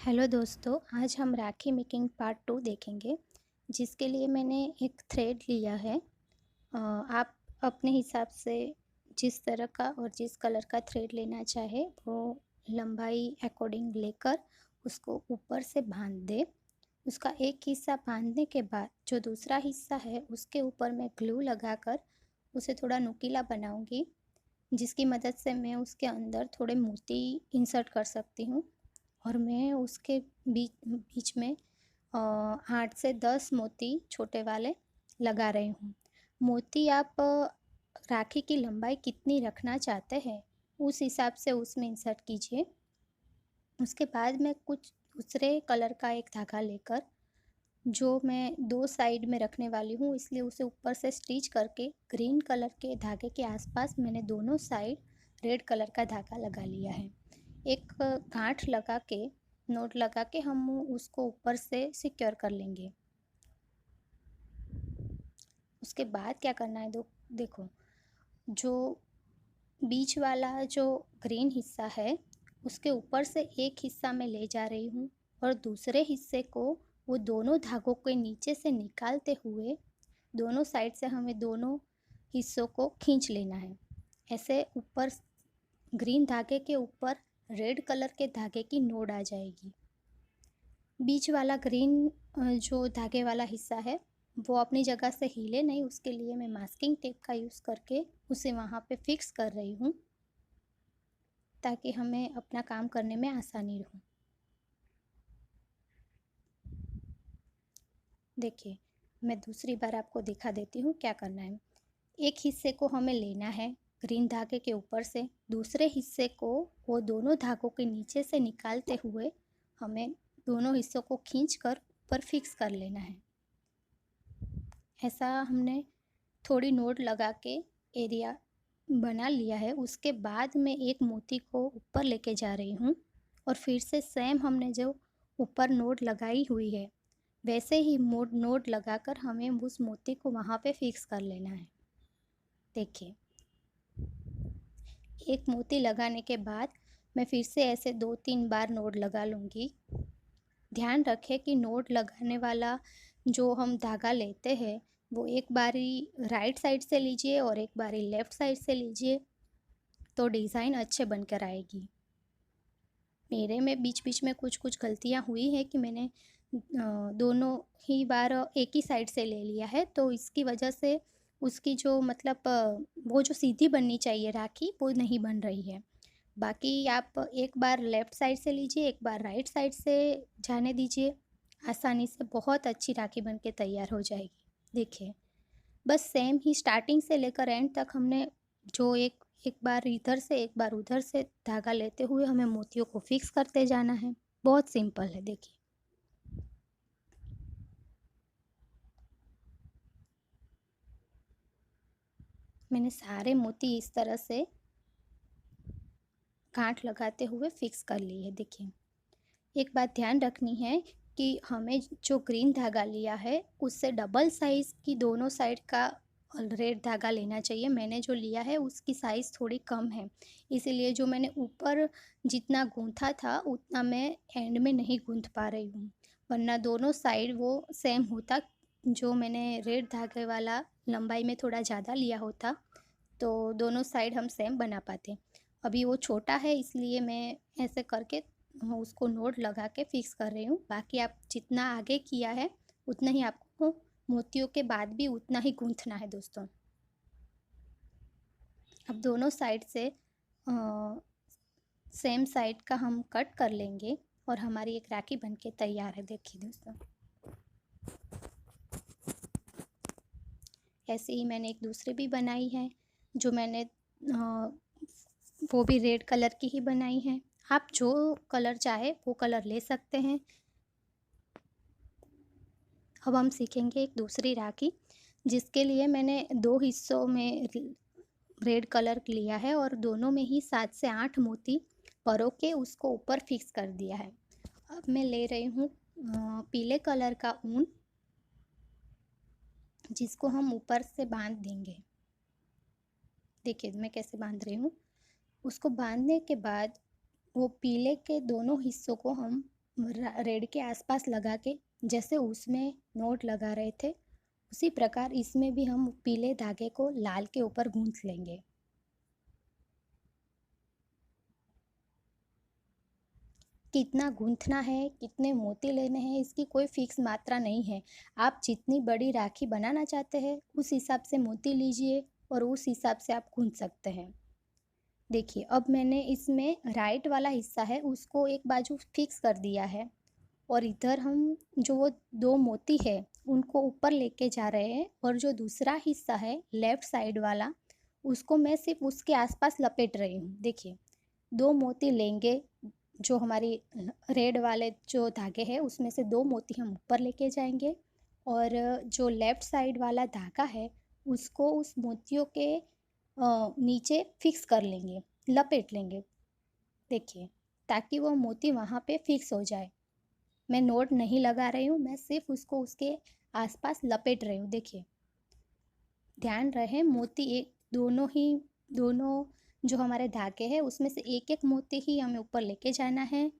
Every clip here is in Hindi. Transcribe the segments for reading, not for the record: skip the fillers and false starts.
हेलो दोस्तों, आज हम राखी मेकिंग पार्ट 2 देखेंगे, जिसके लिए मैंने एक थ्रेड लिया है। आप अपने हिसाब से जिस तरह का और जिस कलर का थ्रेड लेना चाहे वो लंबाई अकॉर्डिंग लेकर उसको ऊपर से बांध दे। उसका एक हिस्सा बांधने के बाद जो दूसरा हिस्सा है उसके ऊपर मैं ग्लू लगाकर उसे थोड़ा नुकीला बनाऊंगी, जिसकी मदद से मैं उसके अंदर थोड़े मोती इंसर्ट कर सकती हूँ। और मैं उसके बीच बीच में 8 से 10 मोती छोटे वाले लगा रही हूँ। मोती आप राखी की लंबाई कितनी रखना चाहते हैं उस हिसाब से उसमें इंसर्ट कीजिए। उसके बाद मैं कुछ दूसरे कलर का एक धागा लेकर, जो मैं दो साइड में रखने वाली हूँ इसलिए उसे ऊपर से स्टिच करके ग्रीन कलर के धागे के आसपास मैंने दोनों साइड रेड कलर का धागा लगा लिया है। एक गांठ लगा के, नोट लगा के हम उसको ऊपर से सिक्योर कर लेंगे। उसके बाद क्या करना है, देखो, जो बीच वाला जो ग्रीन हिस्सा है उसके ऊपर से एक हिस्सा मैं ले जा रही हूँ और दूसरे हिस्से को वो दोनों धागों के नीचे से निकालते हुए दोनों साइड से हमें दोनों हिस्सों को खींच लेना है। ऐसे ऊपर ग्रीन धागे के ऊपर रेड कलर के धागे की नोड आ जाएगी। बीच वाला ग्रीन जो धागे वाला हिस्सा है वो अपनी जगह से हिले नहीं, उसके लिए मैं मास्किंग टेप का यूज़ करके उसे वहाँ पे फिक्स कर रही हूँ ताकि हमें अपना काम करने में आसानी हो। देखिए, मैं दूसरी बार आपको दिखा देती हूँ क्या करना है। एक हिस्से को हमें लेना है ग्रीन धागे के ऊपर से, दूसरे हिस्से को वो दोनों धागों के नीचे से निकालते हुए हमें दोनों हिस्सों को खींचकर ऊपर फिक्स कर लेना है। ऐसा हमने थोड़ी नोट लगा के एरिया बना लिया है। उसके बाद मैं एक मोती को ऊपर लेके जा रही हूँ और फिर से सेम हमने जो ऊपर नोट लगाई हुई है वैसे ही नोट लगाकर हमें उस मोती को वहाँ पे फिक्स कर लेना है। देखिए, एक मोती लगाने के बाद मैं फिर से ऐसे 2-3 बार नोट लगा लूँगी। ध्यान रखें कि नोट लगाने वाला जो हम धागा लेते हैं वो एक बारी राइट साइड से लीजिए और एक बारी लेफ़्ट साइड से लीजिए, तो डिज़ाइन अच्छे बनकर आएगी। मेरे में बीच बीच में कुछ कुछ गलतियाँ हुई हैं कि मैंने दोनों ही बार एक ही साइड से ले लिया है, तो इसकी वजह से उसकी जो मतलब वो जो सीधी बननी चाहिए राखी वो नहीं बन रही है। बाकी आप एक बार लेफ़्ट साइड से लीजिए, एक बार राइट साइड से जाने दीजिए, आसानी से बहुत अच्छी राखी बन के तैयार हो जाएगी। देखिए, बस सेम ही स्टार्टिंग से लेकर एंड तक हमने जो एक एक बार इधर से एक बार उधर से धागा लेते हुए हमें मोतियों को फिक्स करते जाना है। बहुत सिंपल है, देखिए। मैंने सारे मोती इस तरह से गांठ लगाते हुए फिक्स कर ली है। देखिए, एक बात ध्यान रखनी है कि हमें जो ग्रीन धागा लिया है उससे डबल साइज़ की दोनों साइड का रेड धागा लेना चाहिए। मैंने जो लिया है उसकी साइज़ थोड़ी कम है, इसीलिए जो मैंने ऊपर जितना गूँथा था उतना मैं एंड में नहीं गूँथ पा रही हूँ, वरना दोनों साइड वो सेम होता। जो मैंने रेड धागे वाला लंबाई में थोड़ा ज़्यादा लिया होता तो दोनों साइड हम सेम बना पाते। अभी वो छोटा है इसलिए मैं ऐसे करके उसको नोट लगा के फिक्स कर रही हूँ। बाकी आप जितना आगे किया है उतना ही आपको मोतियों के बाद भी उतना ही गूँथना है दोस्तों। अब दोनों साइड से सेम साइड का हम कट कर लेंगे और हमारी एक राखी बनके तैयार है। देखिए दोस्तों, ऐसे ही मैंने एक दूसरी भी बनाई है, जो मैंने वो भी रेड कलर की ही बनाई है। आप जो कलर चाहे वो कलर ले सकते हैं। अब हम सीखेंगे एक दूसरी राखी, जिसके लिए मैंने दो हिस्सों में रेड कलर लिया है और दोनों में ही 7 से 8 मोती परो के उसको ऊपर फिक्स कर दिया है। अब मैं ले रही हूँ पीले कलर का ऊन, जिसको हम ऊपर से बांध देंगे। देखिए मैं कैसे बांध रही हूँ। उसको बांधने के बाद वो पीले के दोनों हिस्सों को हम रेड के आसपास लगा के जैसे उसमें नोट लगा रहे थे, उसी प्रकार इसमें भी हम पीले धागे को लाल के ऊपर गूंथ लेंगे। कितना गूंथना है, कितने मोती लेने हैं, इसकी कोई फिक्स मात्रा नहीं है। आप जितनी बड़ी राखी बनाना चाहते हैं उस हिसाब से मोती लीजिए और उस हिसाब से आप गूंथ सकते हैं। देखिए, अब मैंने इसमें राइट वाला हिस्सा है उसको एक बाजू फिक्स कर दिया है और इधर हम जो वो 2 मोती है उनको ऊपर लेके जा रहे हैं और जो दूसरा हिस्सा है लेफ्ट साइड वाला उसको मैं सिर्फ उसके आसपास लपेट रही हूँ। देखिए, 2 मोती लेंगे, जो हमारी रेड वाले जो धागे हैं उसमें से 2 मोती हम ऊपर लेके जाएंगे और जो लेफ्ट साइड वाला धागा है उसको उस मोतियों के नीचे फिक्स कर लेंगे, लपेट लेंगे। देखिए, ताकि वो मोती वहाँ पे फिक्स हो जाए। मैं नोट नहीं लगा रही हूँ, मैं सिर्फ उसको उसके आसपास लपेट रही हूँ। देखिए, ध्यान रहे मोती एक दोनों जो हमारे धागे हैं उसमें से एक एक मोती ही हमें ऊपर लेके जाना है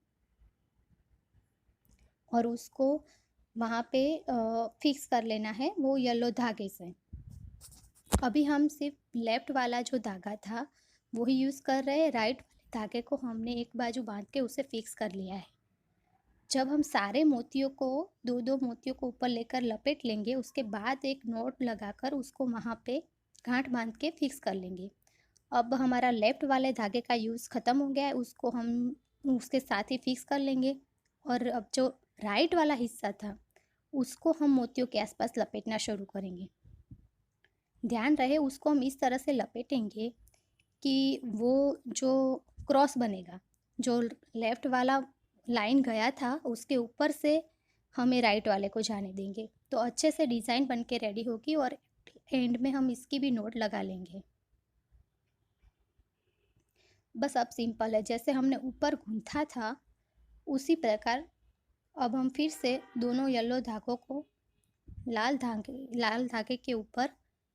और उसको वहाँ पे फिक्स कर लेना है वो येलो धागे से। अभी हम सिर्फ लेफ्ट वाला जो धागा था वही यूज़ कर रहे हैं, राइट वाले धागे को हमने एक बाजू बांध के उसे फिक्स कर लिया है। जब हम सारे मोतियों को 2-2 मोतियों को ऊपर लेकर लपेट लेंगे उसके बाद एक नॉट लगाकर उसको वहाँ पे गांठ बांध के फिक्स कर लेंगे। अब हमारा लेफ्ट वाले धागे का यूज़ ख़त्म हो गया है, उसको हम उसके साथ ही फिक्स कर लेंगे और अब जो राइट वाला हिस्सा था उसको हम मोतियों के आसपास लपेटना शुरू करेंगे। ध्यान रहे उसको हम इस तरह से लपेटेंगे कि वो जो क्रॉस बनेगा, जो लेफ्ट वाला लाइन गया था उसके ऊपर से हमें राइट वाले को जाने देंगे तो अच्छे से डिज़ाइन बन के रेडी होगी और एंड में हम इसकी भी नोट लगा लेंगे। बस अब सिंपल है, जैसे हमने ऊपर गूंथा था उसी प्रकार अब हम फिर से दोनों येलो धागों को लाल धागे के ऊपर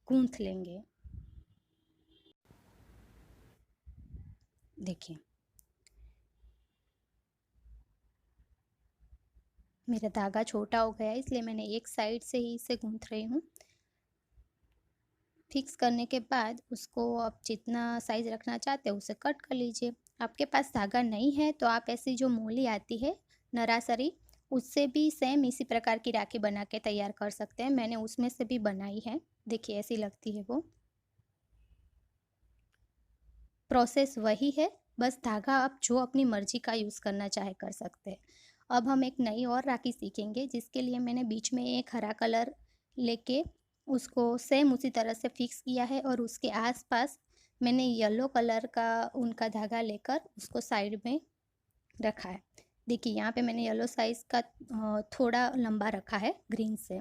गूंथ लेंगे। देखिए, मेरा धागा छोटा हो गया है इसलिए मैंने एक साइड से ही इसे गूंथ रही हूँ। फिक्स करने के बाद उसको आप जितना साइज़ रखना चाहते हो उसे कट कर लीजिए। आपके पास धागा नहीं है तो आप ऐसी जो मूली आती है नरासरी, उससे भी सेम इसी प्रकार की राखी बना के तैयार कर सकते हैं। मैंने उसमें से भी बनाई है, देखिए ऐसी लगती है वो। प्रोसेस वही है, बस धागा आप जो अपनी मर्ज़ी का यूज़ करना चाहे कर सकते हैं। अब हम एक नई और राखी सीखेंगे जिसके लिए मैंने बीच में एक हरा कलर लेके उसको सेम उसी तरह से फिक्स किया है और उसके आस-पास मैंने येलो कलर का ऊन का धागा लेकर उसको साइड में रखा है। देखिए, यहाँ पे मैंने येलो साइज़ का थोड़ा लंबा रखा है ग्रीन से।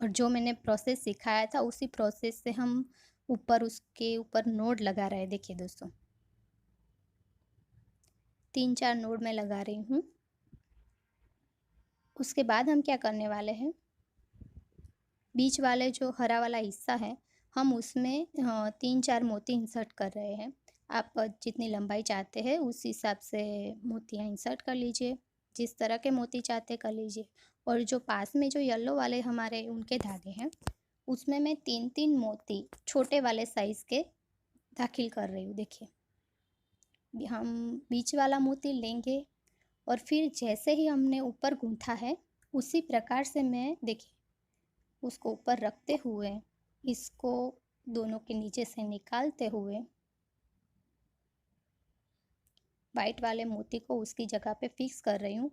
और जो मैंने प्रोसेस सिखाया था उसी प्रोसेस से हम ऊपर उसके ऊपर नोड लगा रहे हैं। देखिए दोस्तों, 3-4 नोड मैं लगा रही हूँ। उसके बाद हम क्या करने वाले हैं, बीच वाले जो हरा वाला हिस्सा है हम उसमें 3-4 मोती इंसर्ट कर रहे हैं। आप जितनी लंबाई चाहते हैं उस हिसाब से मोतियाँ इंसर्ट कर लीजिए, जिस तरह के मोती चाहते कर लीजिए। और जो पास में जो येलो वाले हमारे उनके धागे हैं उसमें मैं 3-3 मोती छोटे वाले साइज़ के दाखिल कर रही हूँ। देखिए, हम बीच वाला मोती लेंगे और फिर जैसे ही हमने ऊपर गूंथा है उसी प्रकार से मैं देखिए उसको ऊपर रखते हुए इसको दोनों के नीचे से निकालते हुए वाइट वाले मोती को उसकी जगह पे फिक्स कर रही हूँ।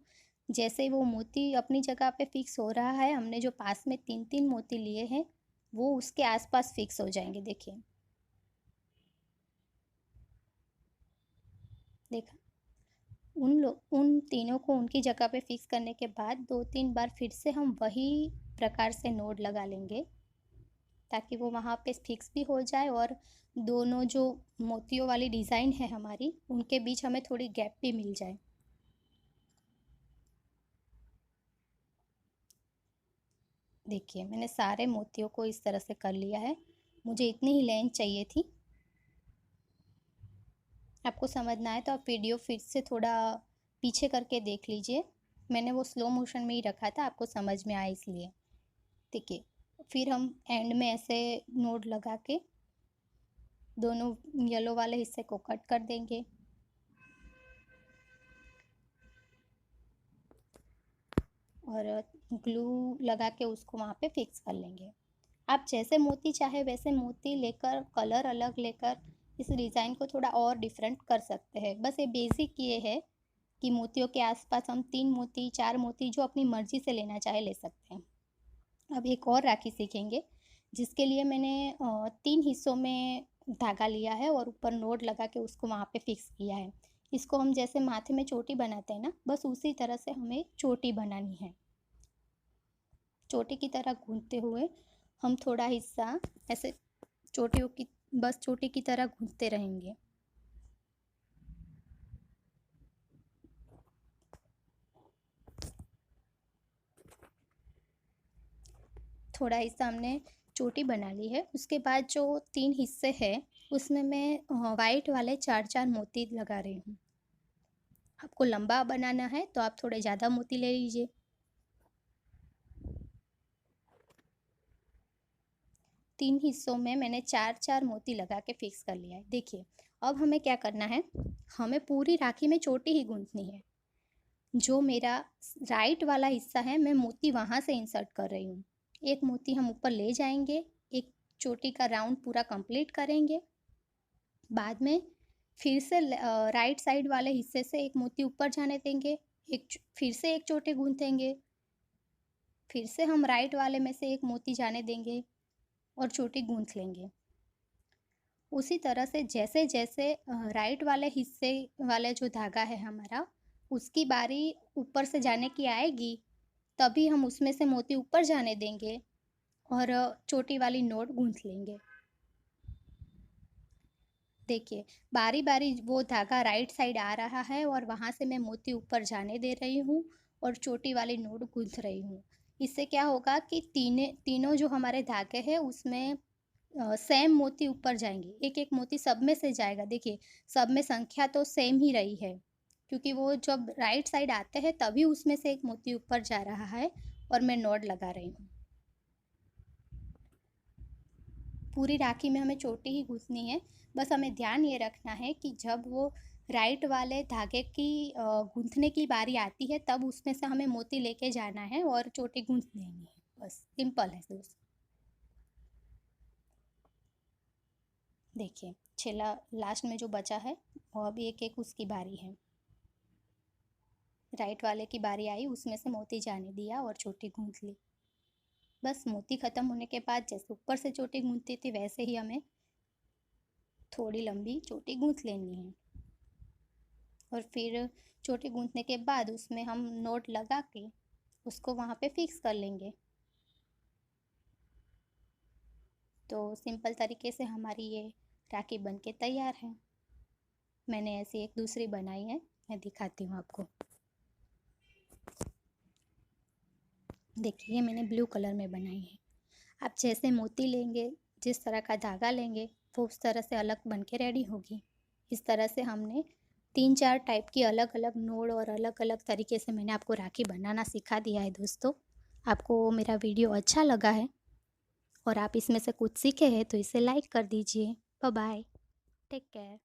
जैसे ही वो मोती अपनी जगह पे फिक्स हो रहा है, हमने जो पास में 3-3 मोती लिए हैं वो उसके आसपास फिक्स हो जाएंगे। देखिए, देखा, उन तीनों को उनकी जगह पे फिक्स करने के बाद 2-3 बार फिर से हम वही प्रकार से नोड लगा लेंगे ताकि वो वहाँ पे फिक्स भी हो जाए और दोनों जो मोतियों वाली डिज़ाइन है हमारी उनके बीच हमें थोड़ी गैप भी मिल जाए। देखिए, मैंने सारे मोतियों को इस तरह से कर लिया है, मुझे इतनी ही लेंथ चाहिए थी। आपको समझ ना आए तो आप वीडियो फिर से थोड़ा पीछे करके देख लीजिए। मैंने वो स्लो मोशन में ही रखा था, आपको समझ में आए इसलिए। ठीक है, फिर हम एंड में ऐसे नोट लगा के दोनों येलो वाले हिस्से को कट कर देंगे और ग्लू लगा के उसको वहाँ पे फिक्स कर लेंगे। आप जैसे मोती चाहे वैसे मोती लेकर, कलर अलग लेकर इस डिज़ाइन को थोड़ा और डिफरेंट कर सकते हैं। बस ये बेसिक ये है कि मोतियों के आसपास हम 3 मोती, 4 मोती जो अपनी मर्ज़ी से लेना चाहे ले सकते हैं। अब एक और राखी सीखेंगे जिसके लिए मैंने 3 हिस्सों में धागा लिया है और ऊपर नोट लगा के उसको वहाँ पे फिक्स किया है। इसको हम जैसे माथे में चोटी बनाते हैं ना, बस उसी तरह से हमें चोटी बनानी है। चोटी की तरह गूंथते हुए हम थोड़ा हिस्सा ऐसे चोटियों की, बस चोटी की तरह गूंथते रहेंगे। थोड़ा हिस्सा हमने चोटी बना ली है। उसके बाद जो 3 हिस्से हैं उसमें मैं वाइट वाले 4-4 मोती लगा रही हूँ। आपको लंबा बनाना है तो आप थोड़े ज़्यादा मोती ले लीजिए। तीन हिस्सों में मैंने 4-4 मोती लगा के फिक्स कर लिया है। देखिए, अब हमें क्या करना है, हमें पूरी राखी में चोटी ही गूंथनी है। जो मेरा राइट वाला हिस्सा है मैं मोती वहाँ से इंसर्ट कर रही हूँ। एक मोती हम ऊपर ले जाएंगे, एक चोटी का राउंड पूरा कंप्लीट करेंगे। बाद में फिर से राइट साइड वाले हिस्से से एक मोती ऊपर जाने देंगे, फिर से एक चोटी गूंथेंगे, फिर से हम राइट वाले में से एक मोती जाने देंगे और चोटी गूंथ लेंगे। उसी तरह से जैसे जैसे राइट वाले हिस्से वाले जो धागा है हमारा, उसकी बारी ऊपर से जाने की आएगी, तभी हम उसमें से मोती ऊपर जाने देंगे और चोटी वाली नोट गूंथ लेंगे। देखिए, बारी बारी वो धागा राइट साइड आ रहा है और वहाँ से मैं मोती ऊपर जाने दे रही हूँ और चोटी वाली नोट गूंथ रही हूँ। इससे क्या होगा कि तीनों जो हमारे धागे हैं उसमें सेम मोती ऊपर जाएंगे। एक एक मोती सब में से जाएगा। देखिए, सब में संख्या तो सेम ही रही है क्योंकि वो जब राइट साइड आते हैं तभी उसमें से एक मोती ऊपर जा रहा है और मैं नॉट लगा रही हूँ। पूरी राखी में हमें चोटी ही गूंथनी है। बस हमें ध्यान ये रखना है कि जब वो राइट वाले धागे की गूंथने की बारी आती है तब उसमें से हमें मोती लेके जाना है और चोटी गूंथ लेनी है। बस सिंपल है दोस्त। देखिए, छेला लास्ट में जो बचा है वो अब एक एक उसकी बारी है। राइट वाले की बारी आई, उसमें से मोती जाने दिया और चोटी गूंथ ली। बस मोती ख़त्म होने के बाद जैसे ऊपर से चोटी गूंथती थी वैसे ही हमें थोड़ी लंबी चोटी गूंथ लेनी है और फिर चोटी गूंथने के बाद उसमें हम नोट लगा के उसको वहाँ पे फिक्स कर लेंगे। तो सिंपल तरीके से हमारी ये राखी बन के तैयार है। मैंने ऐसी एक दूसरी बनाई है, मैं दिखाती हूँ आपको। देखिए, मैंने ब्लू कलर में बनाई है। आप जैसे मोती लेंगे, जिस तरह का धागा लेंगे, वो उस तरह से अलग बन के रेडी होगी। इस तरह से हमने 3-4 टाइप की अलग अलग नोट और अलग अलग तरीके से मैंने आपको राखी बनाना सिखा दिया है दोस्तों। आपको मेरा वीडियो अच्छा लगा है और आप इसमें से कुछ सीखे हैं तो इसे लाइक कर दीजिए। Bye bye, take care.